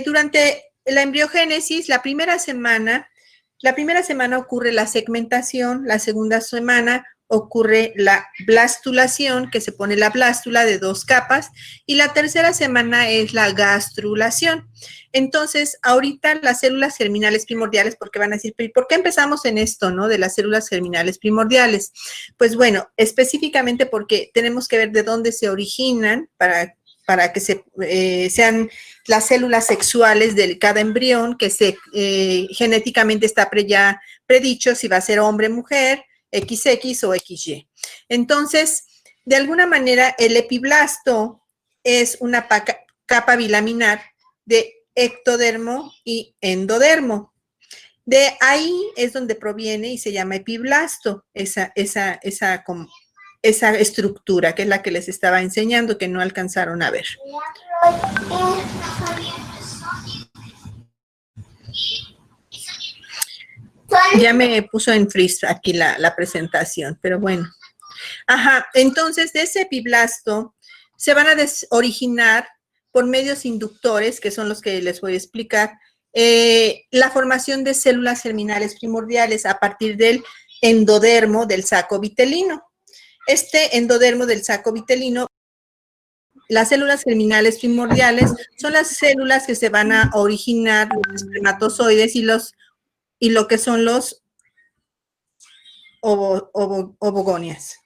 Durante la embriogénesis, la primera semana ocurre la segmentación, la segunda semana ocurre la blastulación, que se pone la blástula de 2 capas, y la tercera semana es la gastrulación. Entonces, ahorita las células germinales primordiales, porque van a decir, ¿por qué empezamos en esto, no? De las células germinales primordiales. Pues bueno, específicamente porque tenemos que ver de dónde se originan para que sean las células sexuales de cada embrión, que genéticamente está ya predicho si va a ser hombre, mujer, XX o XY. Entonces, de alguna manera, el epiblasto es una capa bilaminar de ectodermo y endodermo. De ahí es donde proviene y se llama epiblasto, esa estructura, que es la que les estaba enseñando, que no alcanzaron a ver. Ya me puso en freeze aquí la presentación, pero bueno. Ajá, entonces de ese epiblasto se van a originar por medios inductores, que son los que les voy a explicar, la formación de células germinales primordiales a partir del endodermo del saco vitelino. Este endodermo del saco vitelino, las células germinales primordiales son las células que se van a originar los espermatozoides y lo que son los ovogonias.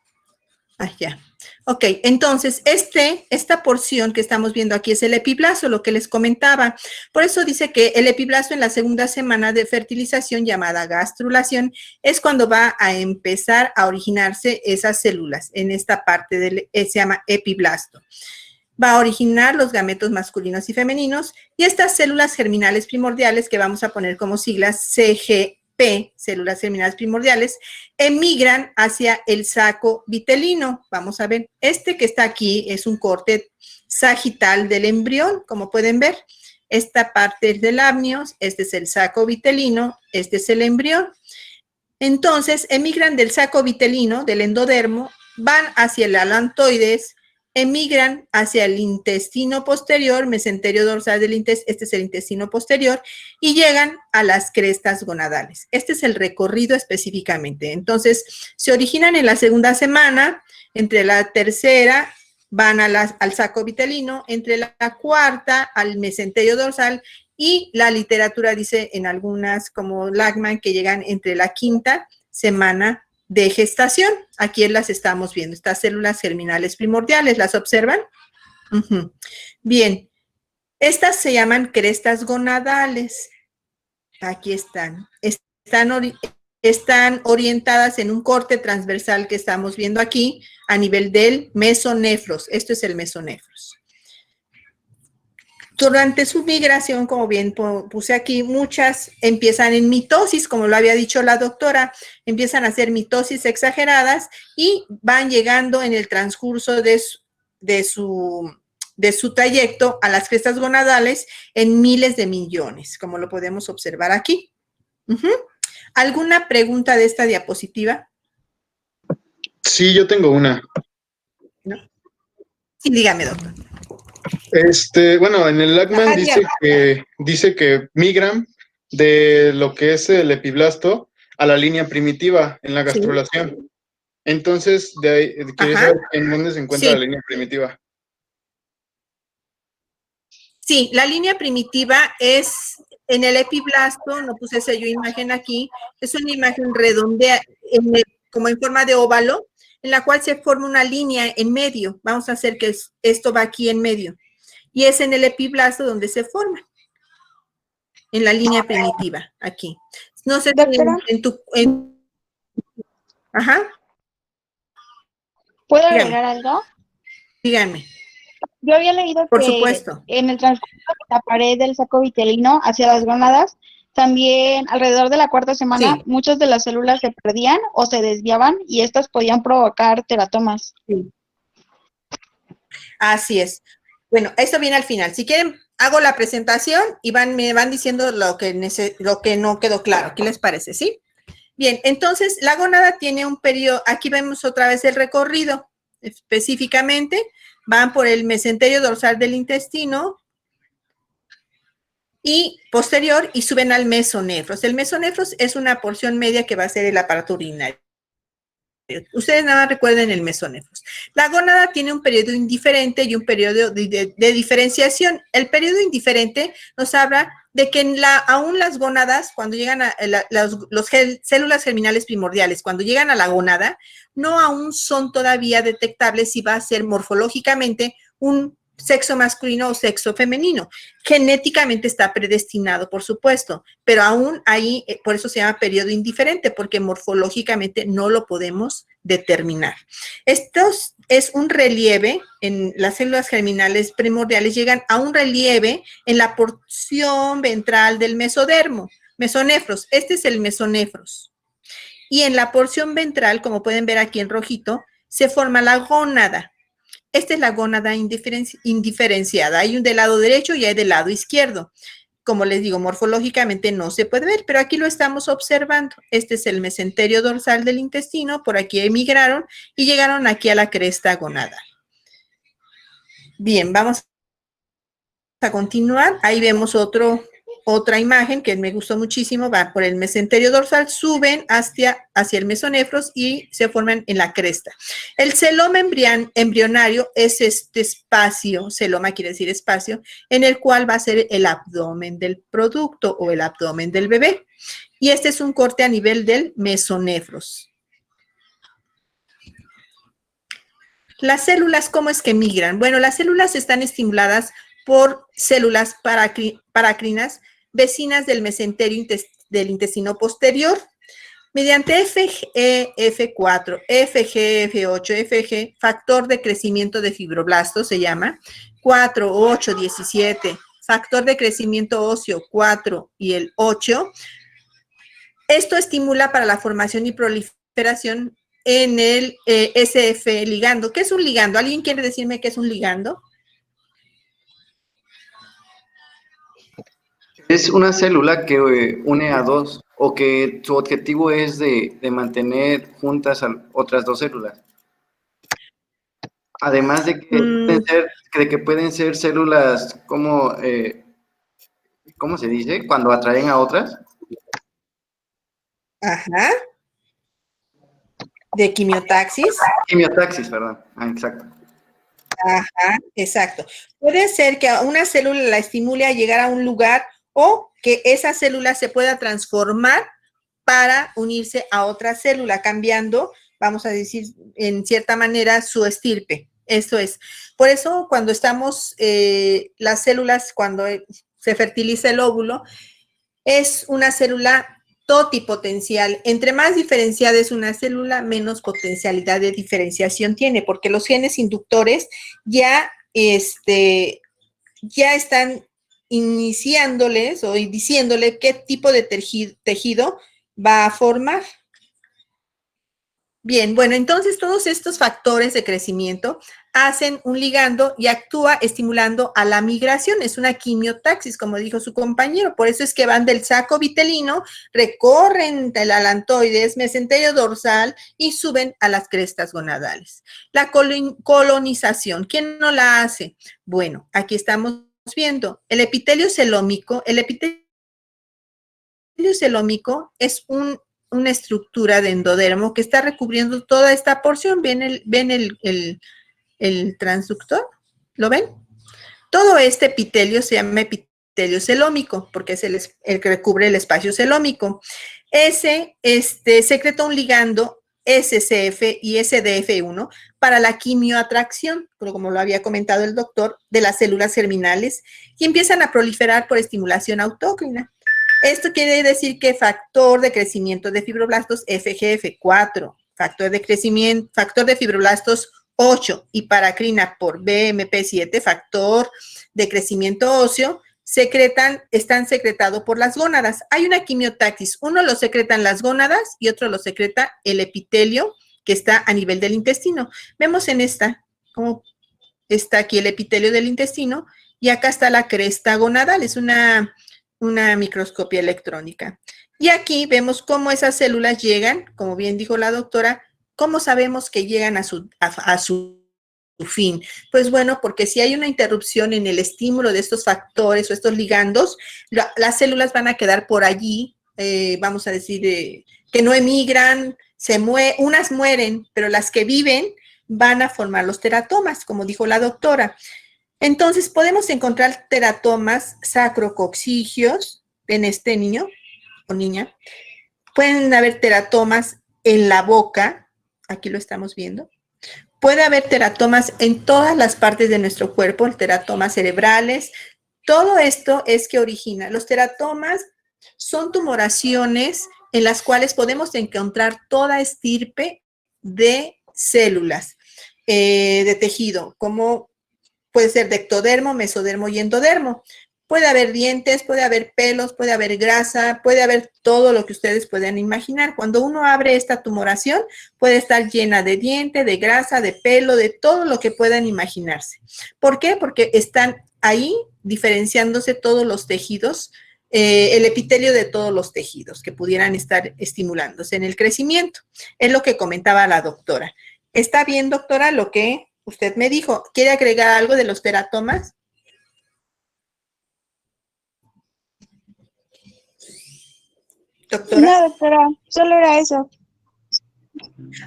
Ah, ya. Ok, entonces esta porción que estamos viendo aquí es el epiblasto, lo que les comentaba. Por eso dice que el epiblasto en la segunda semana de fertilización, llamada gastrulación, es cuando va a empezar a originarse esas células. En esta parte se llama epiblasto. Va a originar los gametos masculinos y femeninos, y estas células germinales primordiales, que vamos a poner como siglas CGP, células germinales primordiales, emigran hacia el saco vitelino. Vamos a ver, que está aquí es un corte sagital del embrión, como pueden ver. Esta parte es del amnios, este es el saco vitelino, este es el embrión. Entonces, emigran del saco vitelino, del endodermo, van hacia el alantoides, emigran hacia el intestino posterior, mesenterio dorsal del intestino, este es el intestino posterior, y llegan a las crestas gonadales. Este es el recorrido específicamente. Entonces, se originan en la segunda semana, entre la tercera van al saco vitelino, entre la cuarta al mesenterio dorsal, y la literatura dice en algunas, como Lachman, que llegan entre la quinta semana de gestación. Aquí las estamos viendo, estas células germinales primordiales, ¿las observan? Bien, estas se llaman crestas gonadales. Aquí están. Están orientadas en un corte transversal que estamos viendo aquí a nivel del mesonefros. Esto es el mesonefros. Durante su migración, como bien puse aquí, muchas empiezan en mitosis, como lo había dicho la doctora, empiezan a hacer mitosis exageradas y van llegando en el transcurso de su trayecto a las crestas gonadales en miles de millones, como lo podemos observar aquí. ¿Alguna pregunta de esta diapositiva? Sí, yo tengo una. ¿No? Sí, dígame, doctor. Bueno, en el Lachman dice que migran de lo que es el epiblasto a la línea primitiva en la gastrulación. Sí. Entonces, de ahí, quería saber en dónde se encuentra la línea primitiva. Sí, la línea primitiva es en el epiblasto, no puse esa yo imagen aquí, es una imagen redondeada, como en forma de óvalo, en la cual se forma una línea en medio. Vamos a hacer que esto va aquí en medio. Y es en el epiblasto donde se forma, en la línea primitiva, aquí. No sé si Ajá. ¿Puedo agregar algo? Díganme. Yo había leído Por que supuesto. En el transcurso de la pared del saco vitelino hacia las gónadas, también alrededor de la cuarta semana, muchas de las células se perdían o se desviaban y estas podían provocar teratomas. Sí. Así es. Bueno, esto viene al final. Si quieren, hago la presentación y me van diciendo lo que no quedó claro. ¿Qué les parece? ¿Sí? Bien, entonces la gónada tiene un periodo, aquí vemos otra vez el recorrido, específicamente van por el mesenterio dorsal del intestino, y posterior y suben al mesonefros. El mesonefros es una porción media que va a ser el aparato urinario. Ustedes nada más recuerden el mesonefros. La gónada tiene un periodo indiferente y un periodo de diferenciación. El periodo indiferente nos habla de que aún las gónadas, cuando llegan a células germinales primordiales, cuando llegan a la gónada, no aún son todavía detectables si va a ser morfológicamente un sexo masculino o sexo femenino. Genéticamente está predestinado, por supuesto, pero aún ahí, por eso se llama periodo indiferente, porque morfológicamente no lo podemos determinar. Esto es un relieve, en las células germinales primordiales llegan a un relieve en la porción ventral del mesonefros. Este es el mesonefros. Y en la porción ventral, como pueden ver aquí en rojito, se forma la gónada. Esta es la gónada indiferenciada. Hay un del lado derecho y hay del lado izquierdo. Como les digo, morfológicamente no se puede ver, pero aquí lo estamos observando. Este es el mesenterio dorsal del intestino, por aquí emigraron y llegaron aquí a la cresta gonadal. Bien, vamos a continuar. Ahí vemos otra imagen que me gustó muchísimo, va por el mesenterio dorsal, suben hacia el mesonefros y se forman en la cresta. El celoma embrionario es este espacio, celoma quiere decir espacio, en el cual va a ser el abdomen del producto o el abdomen del bebé. Y este es un corte a nivel del mesonefros. Las células, ¿cómo es que migran? Bueno, las células están estimuladas por células paracrinas vecinas del mesenterio del intestino posterior, mediante FGF4, FGF8, FG, factor de crecimiento de fibroblastos se llama, 4, 8, 17, factor de crecimiento óseo 4 y el 8. Esto estimula para la formación y proliferación en el SF ligando. ¿Qué es un ligando? ¿Alguien quiere decirme qué es un ligando? Es una célula que une a dos o que su objetivo es de mantener juntas a otras dos células. Además de que pueden ser células como, ¿cómo se dice? Cuando atraen a otras. Ajá. De quimiotaxis. Quimiotaxis, perdón. Ah, exacto. Ajá, exacto. Puede ser que a una célula la estimule a llegar a un lugar o que esa célula se pueda transformar para unirse a otra célula, cambiando, vamos a decir, en cierta manera, su estirpe. Eso es. Por eso, cuando estamos, las células, cuando se fertiliza el óvulo, es una célula totipotencial. Entre más diferenciada es una célula, menos potencialidad de diferenciación tiene, porque los genes inductores ya están iniciándoles o diciéndole qué tipo de tejido va a formar. Bien, bueno, entonces todos estos factores de crecimiento hacen un ligando y actúa estimulando a la migración. Es una quimiotaxis, como dijo su compañero. Por eso es que van del saco vitelino, recorren el alantoides, mesenterio dorsal y suben a las crestas gonadales. La colonización, ¿quién no la hace? Bueno, aquí estamos viendo el epitelio celómico. El epitelio celómico es una estructura de endodermo que está recubriendo toda esta porción. ¿Ven el transductor? ¿Lo ven? Todo este epitelio se llama epitelio celómico porque es el que recubre el espacio celómico. Ese secreta un ligando SCF y SDF1 para la quimioatracción, como lo había comentado el doctor, de las células germinales y empiezan a proliferar por estimulación autócrina. Esto quiere decir que factor de crecimiento de fibroblastos FGF4, factor de fibroblastos 8 y paracrina por BMP7, factor de crecimiento óseo, están secretados por las gónadas. Hay una quimiotaxis, uno lo secretan las gónadas y otro lo secreta el epitelio que está a nivel del intestino. Vemos en esta, cómo está aquí el epitelio del intestino y acá está la cresta gonadal, es una microscopía electrónica. Y aquí vemos cómo esas células llegan, como bien dijo la doctora, cómo sabemos que llegan a su fin? Pues bueno, porque si hay una interrupción en el estímulo de estos factores o estos ligandos, las células van a quedar por allí, vamos a decir, que no emigran, unas mueren, pero las que viven van a formar los teratomas, como dijo la doctora. Entonces, podemos encontrar teratomas sacrococcígeos en este niño o niña. Pueden haber teratomas en la boca, aquí lo estamos viendo. Puede haber teratomas en todas las partes de nuestro cuerpo, teratomas cerebrales. Todo esto es que origina. Los teratomas son tumoraciones en las cuales podemos encontrar toda estirpe de células de tejido, como puede ser de ectodermo, mesodermo y endodermo. Puede haber dientes, puede haber pelos, puede haber grasa, puede haber todo lo que ustedes puedan imaginar. Cuando uno abre esta tumoración, puede estar llena de diente, de grasa, de pelo, de todo lo que puedan imaginarse. ¿Por qué? Porque están ahí diferenciándose todos los tejidos, el epitelio de todos los tejidos que pudieran estar estimulándose en el crecimiento. Es lo que comentaba la doctora. ¿Está bien, doctora, lo que usted me dijo? ¿Quiere agregar algo de los teratomas? ¿Doctora? No, doctora, solo era eso.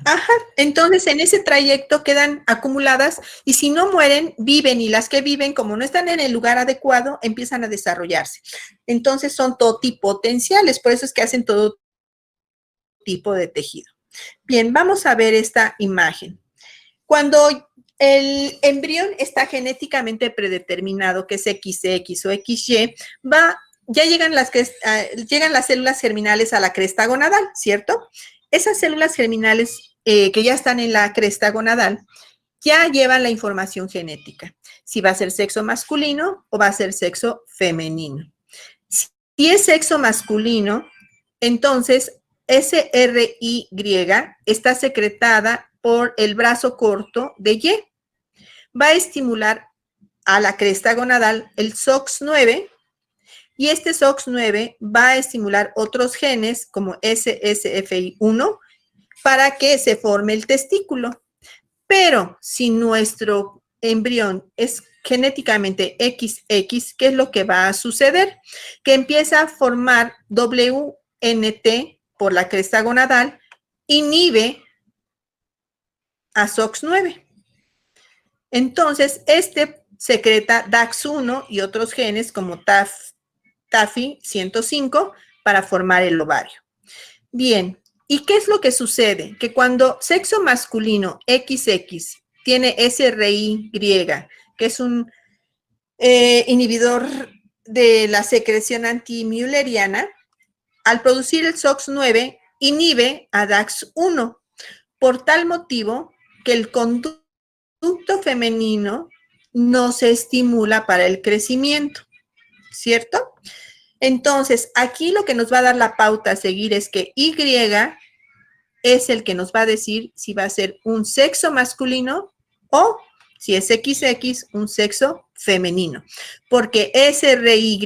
Ajá, entonces en ese trayecto quedan acumuladas y si no mueren, viven y las que viven, como no están en el lugar adecuado, empiezan a desarrollarse. Entonces son totipotenciales, por eso es que hacen todo tipo de tejido. Bien, vamos a ver esta imagen. Cuando el embrión está genéticamente predeterminado, que es XX o XY, ya llegan las células germinales a la cresta gonadal, ¿cierto? Esas células germinales que ya están en la cresta gonadal ya llevan la información genética, si va a ser sexo masculino o va a ser sexo femenino. Si es sexo masculino, entonces SRY está secretada por el brazo corto de Y. Va a estimular a la cresta gonadal el SOX9 y este SOX9 va a estimular otros genes como SSFI1 para que se forme el testículo. Pero si nuestro embrión es genéticamente XX, ¿qué es lo que va a suceder? Que empieza a formar WNT por la cresta gonadal, inhibe a SOX9. Entonces, este secreta DAX1 y otros genes como TAFI105 para formar el ovario. Bien, ¿y qué es lo que sucede? Que cuando sexo masculino XX tiene SRY, que es un inhibidor de la secreción antimülleriana, al producir el SOX9 inhibe a DAX1, por tal motivo que el conducto femenino no se estimula para el crecimiento, ¿cierto? Entonces, aquí lo que nos va a dar la pauta a seguir es que Y es el que nos va a decir si va a ser un sexo masculino o, si es XX, un sexo femenino. Porque SRY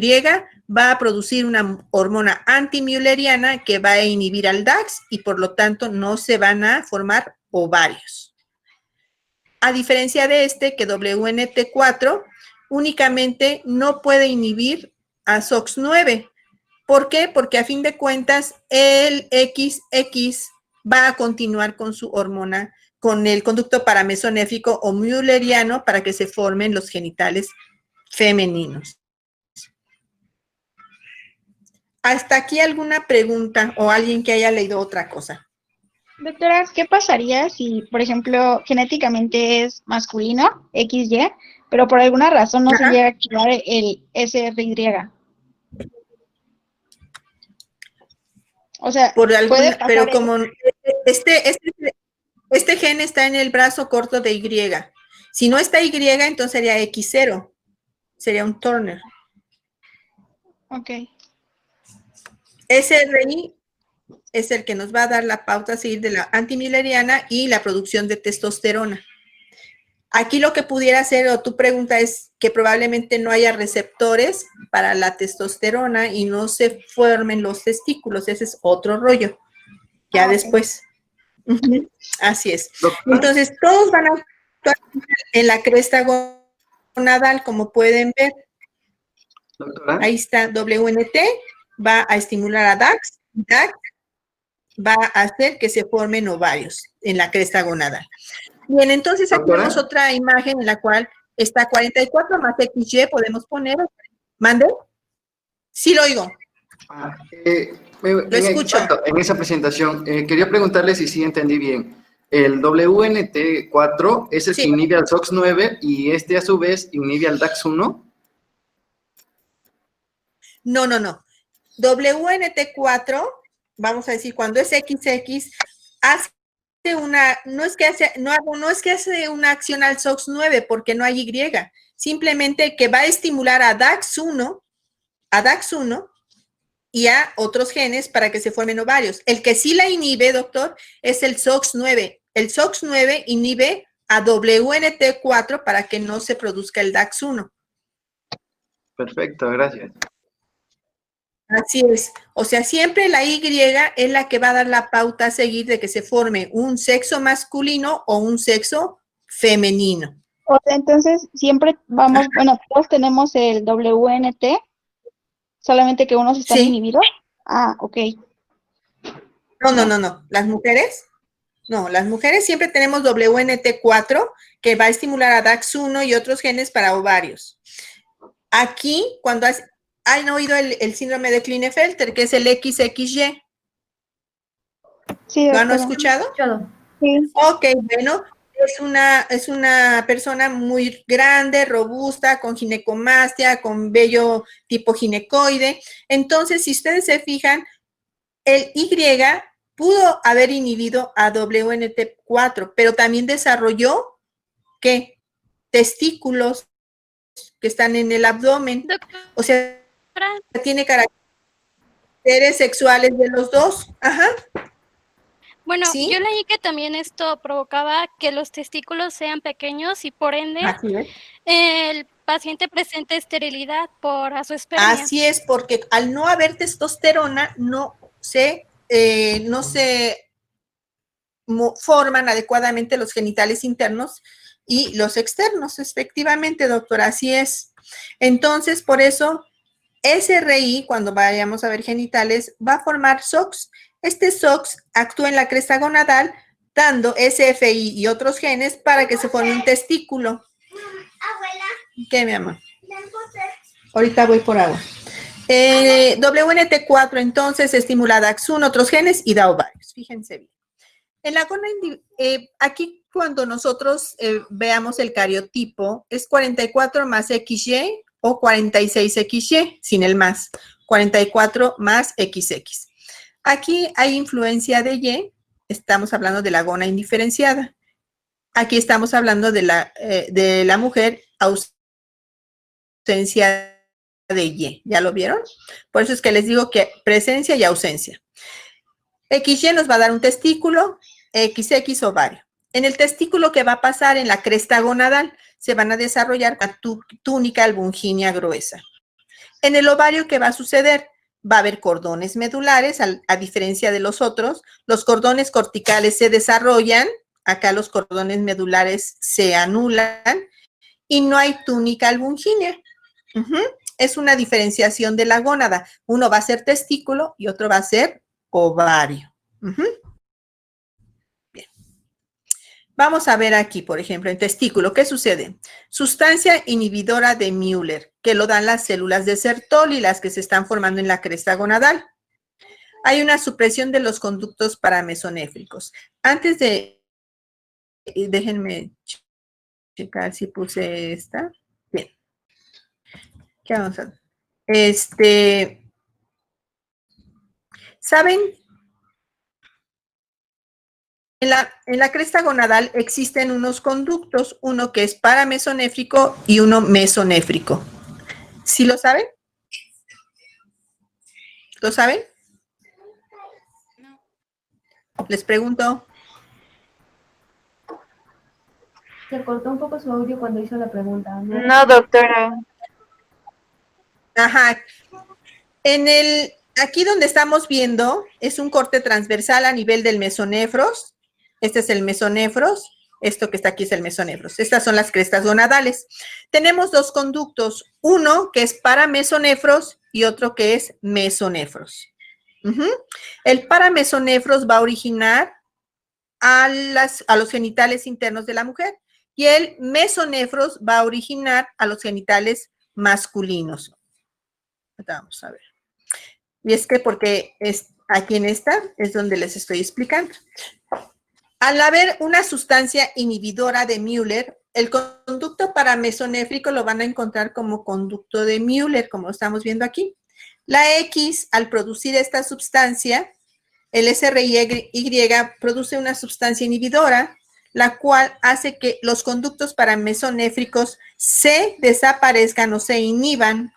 va a producir una hormona antimülleriana que va a inhibir al DAX y por lo tanto no se van a formar ovarios. A diferencia de este, que WNT4 únicamente no puede inhibir a SOX9. ¿Por qué? Porque a fin de cuentas el XX va a continuar con su hormona, con el conducto paramesonéfico o mülleriano para que se formen los genitales femeninos. ¿Hasta aquí alguna pregunta o alguien que haya leído otra cosa? Doctora, ¿qué pasaría si, por ejemplo, genéticamente es masculino, XY, pero por alguna razón no se llega a activar el SRY? O sea, puede pasar pero como este gen está en el brazo corto de Y. Si no está Y, entonces sería X0. Sería un Turner. Ok. SRI es el que nos va a dar la pauta a seguir de la antimülleriana y la producción de testosterona. Aquí lo que pudiera ser, o tu pregunta es que probablemente no haya receptores para la testosterona y no se formen los testículos. Ese es otro rollo. Ya después. Así es. Entonces, todos van a... En la cresta gonadal, como pueden ver, Doctora. ahí está WNT, va a estimular a DAX, DAX va a hacer que se formen ovarios en la cresta gonadal. Bien, entonces aquí Doctora. tenemos otra imagen en la cual está 44 más XY, podemos poner, ¿mande? Sí lo oigo. Lo escucho. Exacto, en esa presentación, quería preguntarle si sí entendí bien. El WNT4 es el Sí. que inhibe al SOX9 y este a su vez inhibe al DAX1. No, no, no. WNT4, vamos a decir, cuando es XX, hace una, no es que hace una acción al SOX9 porque no hay Y, simplemente que va a estimular a DAX1 y a otros genes para que se formen ovarios. El que sí la inhibe, doctor, es el SOX9. El SOX9 inhibe a WNT4 para que no se produzca el DAX1. Perfecto, gracias. Así es. O sea, siempre la Y es la que va a dar la pauta a seguir de que se forme un sexo masculino o un sexo femenino. O sea, entonces siempre vamos, bueno, todos tenemos el WNT, solamente que unos están Sí. inhibidos. Ah, ok. No. ¿Las mujeres? No, las mujeres siempre tenemos WNT4 que va a estimular a DAX1 y otros genes para ovarios. Aquí, cuando han oído el síndrome de Klinefelter, que es el XXY. Sí, ¿Lo han doctora. escuchado? Sí. Ok, bueno, es una persona muy grande, robusta, con ginecomastia, con vello tipo ginecoide. Entonces, si ustedes se fijan, el Y pudo haber inhibido a WNT4, pero también desarrolló, ¿qué? Testículos que están en el abdomen. O sea, tiene caracteres sexuales de los dos. Ajá. Bueno, ¿Sí? yo leí que también esto provocaba que los testículos sean pequeños y por ende Así es. el paciente presente esterilidad por azoospermia. Así es, porque al no haber testosterona no se forman adecuadamente los genitales internos y los externos, efectivamente, doctora, así es. Entonces, por eso, SRI, cuando vayamos a ver genitales, va a formar SOX. Este SOX actúa en la cresta gonadal, dando SFI y otros genes para que se forme un testículo. Abuela. ¿Qué, mi amor? Ahorita voy por agua. WNT4, entonces, estimula DAX1, otros genes y da ovarios. Fíjense bien. En la aquí cuando nosotros veamos el cariotipo, es 44 más XY o 46XY, sin el más, 44 más XX. Aquí hay influencia de Y, estamos hablando de la gona indiferenciada. Aquí estamos hablando de la mujer ausencia de Y. ¿Ya lo vieron? Por eso es que les digo que presencia y ausencia. XY nos va a dar un testículo, XX ovario. En el testículo, ¿qué va a pasar? En la cresta gonadal se van a desarrollar una túnica albungínea gruesa. En el ovario, ¿qué va a suceder? Va a haber cordones medulares, a diferencia de los otros. Los cordones corticales se desarrollan, acá los cordones medulares se anulan y no hay túnica albungínea. Es una diferenciación de la gónada. Uno va a ser testículo y otro va a ser ovario. Bien. Vamos a ver aquí, por ejemplo, en testículo, ¿qué sucede? Sustancia inhibidora de Müller, que lo dan las células de Sertoli, las que se están formando en la cresta gonadal. Hay una supresión de los conductos paramesonéfricos. Antes de, déjenme checar si puse esta. Bien. ¿Qué vamos a hacer? ¿Saben? En la cresta gonadal existen unos conductos, uno que es paramesonéfrico y uno mesonéfrico. ¿Sí lo saben? ¿Lo saben? Les pregunto. Se cortó un poco su audio cuando hizo la pregunta. No, doctora. Ajá. Aquí donde estamos viendo es un corte transversal a nivel del mesonefros. Este es el mesonefros. Esto que está aquí es el mesonefros. Estas son las crestas gonadales. Tenemos dos conductos, uno que es paramesonefros y otro que es mesonefros. El paramesonefros va a originar a los genitales internos de la mujer y el mesonefros va a originar a los genitales masculinos. Vamos a ver. Y es que porque aquí en esta es donde les estoy explicando. Al haber una sustancia inhibidora de Müller, el conducto paramesonéfrico lo van a encontrar como conducto de Müller, como lo estamos viendo aquí. La X, al producir esta sustancia, el SRY produce una sustancia inhibidora, la cual hace que los conductos paramesonéfricos se desaparezcan o se inhiban.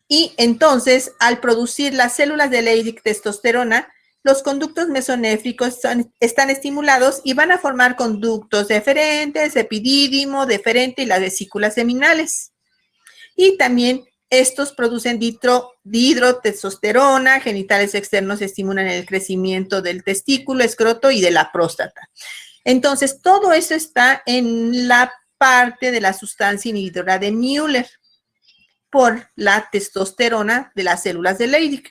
Y entonces, al producir las células de Leydig testosterona, los conductos mesonéfricos están estimulados y van a formar conductos deferentes, epidídimo, deferente y las vesículas seminales. Y también estos producen dihidrotestosterona, genitales externos estimulan el crecimiento del testículo, escroto y de la próstata. Entonces, todo eso está en la parte de la sustancia inhibidora de Müller por la testosterona de las células de Leydig.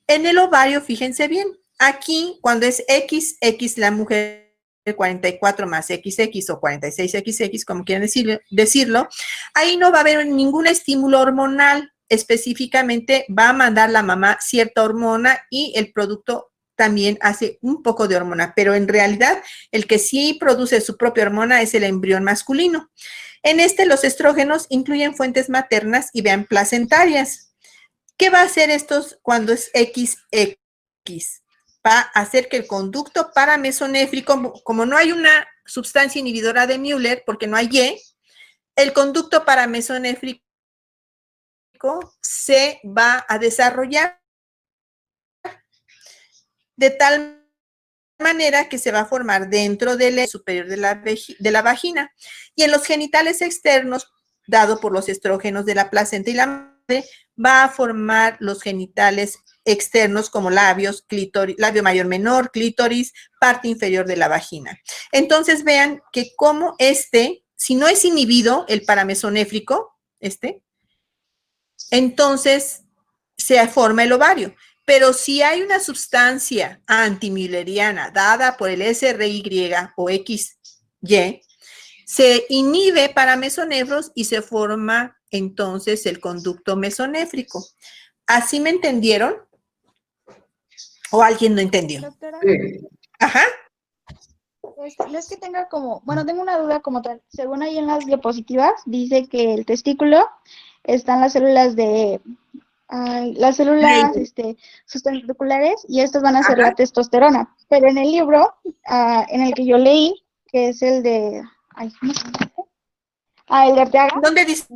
En el ovario, fíjense bien, aquí cuando es XX, la mujer 44 más XX o 46XX, como quieran decirlo, ahí no va a haber ningún estímulo hormonal. Específicamente va a mandar la mamá cierta hormona y el producto también hace un poco de hormona, pero en realidad el que sí produce su propia hormona es el embrión masculino. En los estrógenos incluyen fuentes maternas y vean placentarias. ¿Qué va a hacer estos cuando es XX? Va a hacer que el conducto paramesonéfrico, como no hay una sustancia inhibidora de Müller, porque no hay Y, el conducto paramesonéfrico se va a desarrollar de tal manera que se va a formar dentro del superior de la vagina. Y en los genitales externos, dado por los estrógenos de la placenta y la madre, va a formar los genitales externos como labios, clítoris, labio mayor menor, clítoris, parte inferior de la vagina. Entonces vean que como si no es inhibido el paramesonéfrico, entonces se forma el ovario. Pero si hay una sustancia antimülleriana dada por el SRY o XY, se inhibe paramesonéfros y se forma entonces el conducto mesonéfrico. ¿Así me entendieron? ¿O alguien no entendió? Doctora, Ajá. no es que tenga tengo una duda como tal. Según ahí en las diapositivas, dice que el testículo están las células sustenticulares y estas van a ser la testosterona. Pero en el libro, en el que yo leí, que es el de, ¿cómo se llama? El de Arteaga, ¿Dónde dice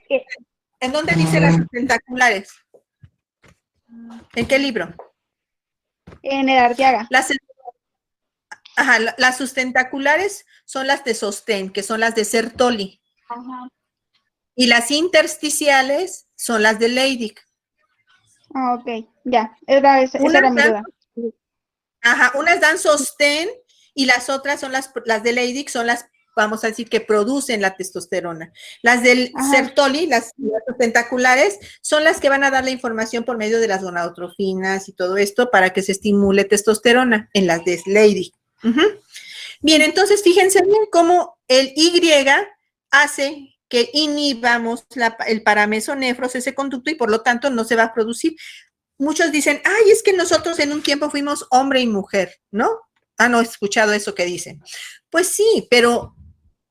que ¿en dónde dice las sustentaculares? ¿En qué libro? en el Arteaga. Las sustentaculares son las de sostén, que son las de Sertoli. Ajá. Y las intersticiales son las de Leydig. Ah, ok, ya, esa era mi duda. Unas dan sostén y las otras son las de Leydig, son las, vamos a decir, que producen la testosterona. Las del Sertoli, las tentaculares, son las que van a dar la información por medio de las gonadotrofinas y todo esto para que se estimule testosterona en las de Leydig. Bien, entonces fíjense bien cómo el Y hace que inhibamos el paramesonefros, ese conducto, y por lo tanto no se va a producir. Muchos dicen, ay, es que nosotros en un tiempo fuimos hombre y mujer, ¿no? No he escuchado eso que dicen. Pues sí, pero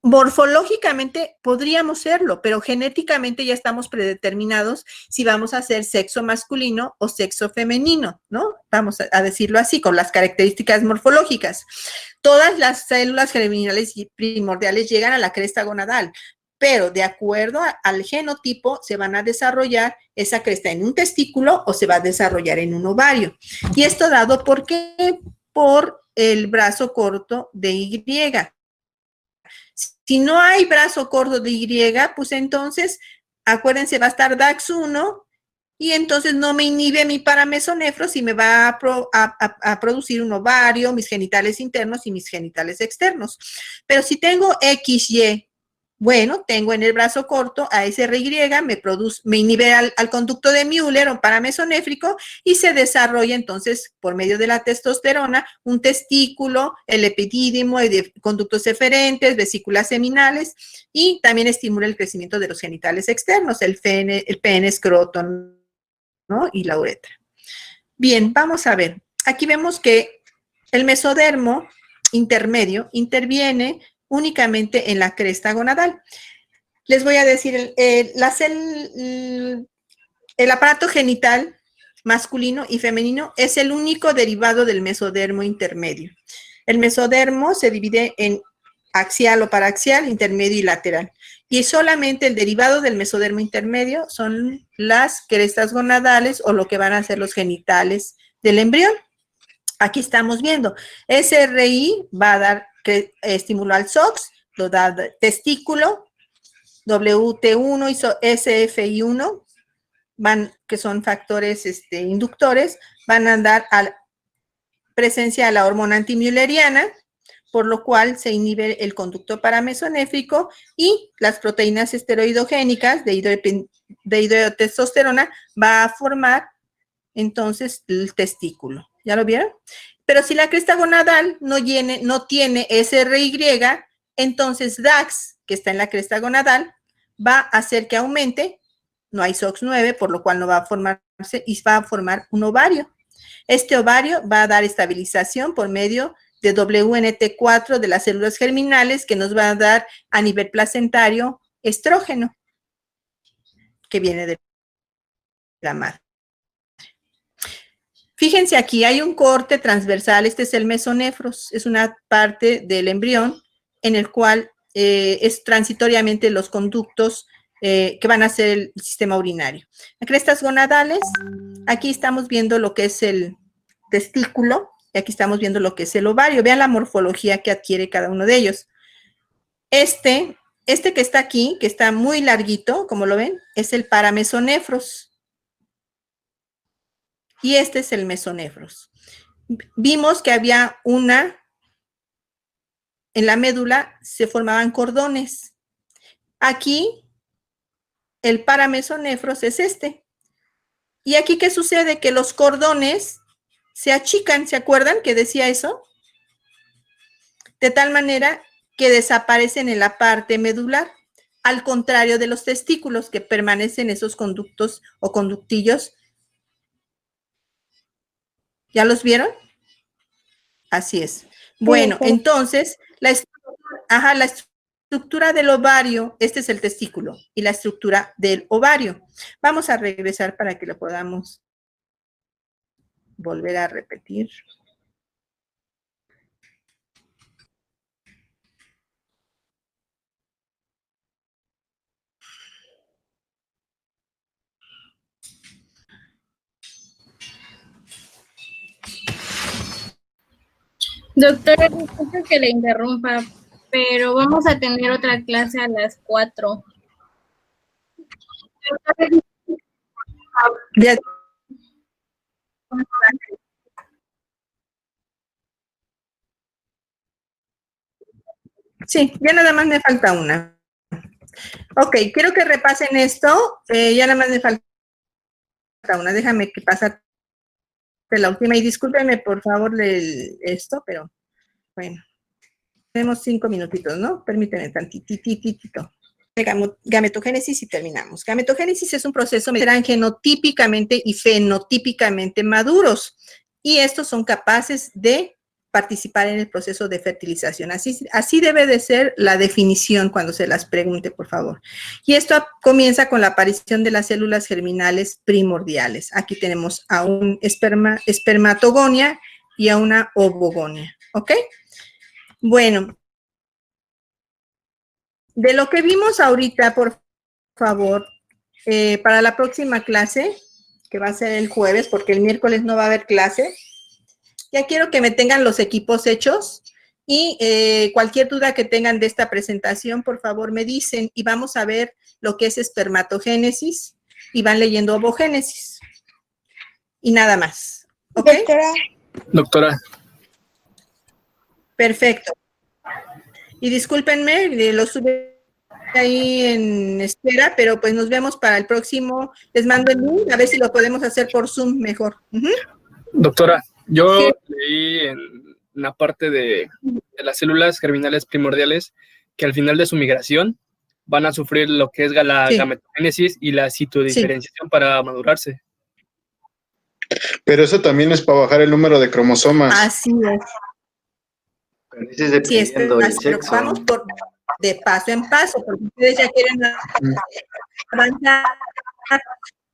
morfológicamente podríamos serlo, pero genéticamente ya estamos predeterminados si vamos a ser sexo masculino o sexo femenino, ¿no? Vamos a decirlo así, con las características morfológicas. Todas las células germinales y primordiales llegan a la cresta gonadal, pero de acuerdo al genotipo se van a desarrollar esa cresta en un testículo o se va a desarrollar en un ovario. Y esto dado ¿por qué? Por el brazo corto de Y. Si no hay brazo corto de Y, pues entonces, acuérdense, va a estar DAX1 y entonces no me inhibe mi paramesonefros y me va a producir un ovario, mis genitales internos y mis genitales externos. Pero si tengo XY, bueno, tengo en el brazo corto a SRY, me inhibe al conducto de Müller o paramesonéfrico y se desarrolla entonces por medio de la testosterona un testículo, el epidídimo, conductos eferentes, vesículas seminales y también estimula el crecimiento de los genitales externos, el pene, escroto, ¿no? Y la uretra. Bien, vamos a ver. Aquí vemos que el mesodermo intermedio interviene únicamente en la cresta gonadal. Les voy a decir, el aparato genital masculino y femenino es el único derivado del mesodermo intermedio. El mesodermo se divide en axial o paraxial, intermedio y lateral. Y solamente el derivado del mesodermo intermedio son las crestas gonadales o lo que van a ser los genitales del embrión. Aquí estamos viendo, SRI va a dar estímulo al SOX, lo da testículo, WT1 y SFI1, que son factores inductores, van a dar a presencia de la hormona antimülleriana, por lo cual se inhibe el conducto paramesonéfrico y las proteínas esteroidogénicas de hidrotestosterona va a formar entonces el testículo. ¿Ya lo vieron? Pero si la cresta gonadal no tiene SRY, entonces DAX, que está en la cresta gonadal, va a hacer que aumente, no hay SOX9, por lo cual no va a formarse y va a formar un ovario. Este ovario va a dar estabilización por medio de WNT4 de las células germinales que nos va a dar a nivel placentario estrógeno, que viene de la madre. Fíjense aquí, hay un corte transversal, este es el mesonefros, es una parte del embrión en el cual es transitoriamente los conductos que van a ser el sistema urinario. En crestas gonadales, aquí estamos viendo lo que es el testículo y aquí estamos viendo lo que es el ovario. Vean la morfología que adquiere cada uno de ellos. Este que está aquí, que está muy larguito, como lo ven, es el paramesonefros. Y este es el mesonefros. Vimos que había en la médula se formaban cordones. Aquí, el paramesonefros es este. Y aquí, ¿qué sucede? Que los cordones se achican, ¿se acuerdan que decía eso? De tal manera que desaparecen en la parte medular, al contrario de los testículos, que permanecen esos conductos o conductillos. ¿Ya los vieron? Así es. Bueno, entonces, la estructura del ovario, este es el testículo, y la estructura del ovario. Vamos a regresar para que lo podamos volver a repetir. Doctora, disculpe que le interrumpa, pero vamos a tener otra clase a las 4. Ya. Sí, ya nada más me falta una. Ok, quiero que repasen esto. Ya nada más me falta una. Déjame que pase la última. Y discúlpenme, por favor, esto, pero bueno. Tenemos 5 minutitos, ¿no? Permítanme tantitito. Gametogénesis y terminamos. Gametogénesis es un proceso que serán genotípicamente y fenotípicamente maduros. Y estos son capaces de participar en el proceso de fertilización. Así debe de ser la definición cuando se las pregunte, por favor. Y esto comienza con la aparición de las células germinales primordiales. Aquí tenemos a un espermatogonia y a una ovogonia, ¿ok? Bueno, de lo que vimos ahorita, por favor, para la próxima clase, que va a ser el jueves, porque el miércoles no va a haber clase, ya quiero que me tengan los equipos hechos y cualquier duda que tengan de esta presentación, por favor, me dicen y vamos a ver lo que es espermatogénesis y van leyendo ovogénesis. Y nada más. ¿Ok? Doctora. Perfecto. Y discúlpenme, lo sube ahí en espera, pero pues nos vemos para el próximo. Les mando el link, a ver si lo podemos hacer por Zoom mejor. Doctora, yo Sí. leí en la parte de las células germinales primordiales que al final de su migración van a sufrir lo que es la Sí. gametogénesis y la citodiferenciación para madurarse. Pero eso también es para bajar el número de cromosomas. Así es. Pero dices Sí, dependiendo del pero sexo. vamos de paso en paso, porque ustedes ya quieren avanzar.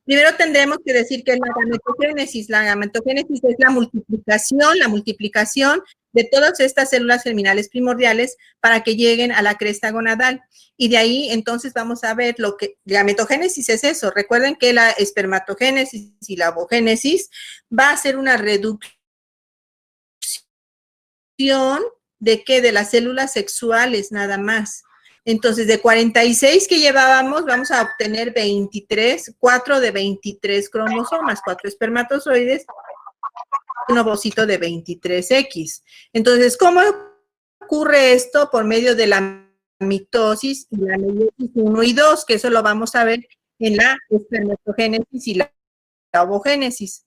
Primero tendremos que decir que es la gametogénesis. La gametogénesis es la multiplicación de todas estas células germinales primordiales para que lleguen a la cresta gonadal. Y de ahí, entonces, vamos a ver lo que gametogénesis es eso. Recuerden que la espermatogénesis y la ovogénesis va a ser una reducción de qué, de las células sexuales nada más. Entonces, de 46 que llevábamos, vamos a obtener 4 de 23 cromosomas, 4 espermatozoides, un ovocito de 23X. Entonces, ¿cómo ocurre esto? Por medio de la mitosis y la meiosis 1 y 2, que eso lo vamos a ver en la espermatogénesis y la ovogénesis.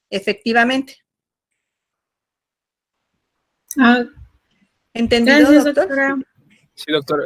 Efectivamente. ¿Entendido, Gracias, doctor? doctora. Sí, doctora.